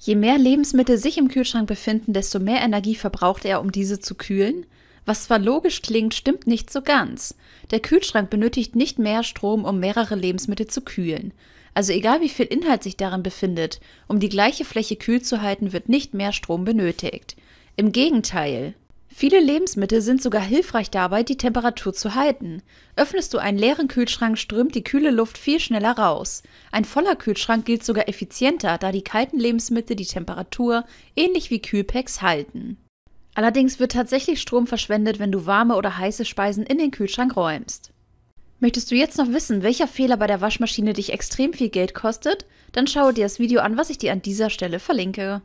Je mehr Lebensmittel sich im Kühlschrank befinden, desto mehr Energie verbraucht er, um diese zu kühlen. Was zwar logisch klingt, stimmt nicht so ganz. Der Kühlschrank benötigt nicht mehr Strom, um mehrere Lebensmittel zu kühlen. Also egal wie viel Inhalt sich darin befindet, um die gleiche Fläche kühl zu halten, wird nicht mehr Strom benötigt. Im Gegenteil. Viele Lebensmittel sind sogar hilfreich dabei, die Temperatur zu halten. Öffnest du einen leeren Kühlschrank, strömt die kühle Luft viel schneller raus. Ein voller Kühlschrank gilt sogar effizienter, da die kalten Lebensmittel die Temperatur ähnlich wie Kühlpacks halten. Allerdings wird tatsächlich Strom verschwendet, wenn du warme oder heiße Speisen in den Kühlschrank räumst. Möchtest du jetzt noch wissen, welcher Fehler bei der Waschmaschine dich extrem viel Geld kostet? Dann schaue dir das Video an, was ich dir an dieser Stelle verlinke.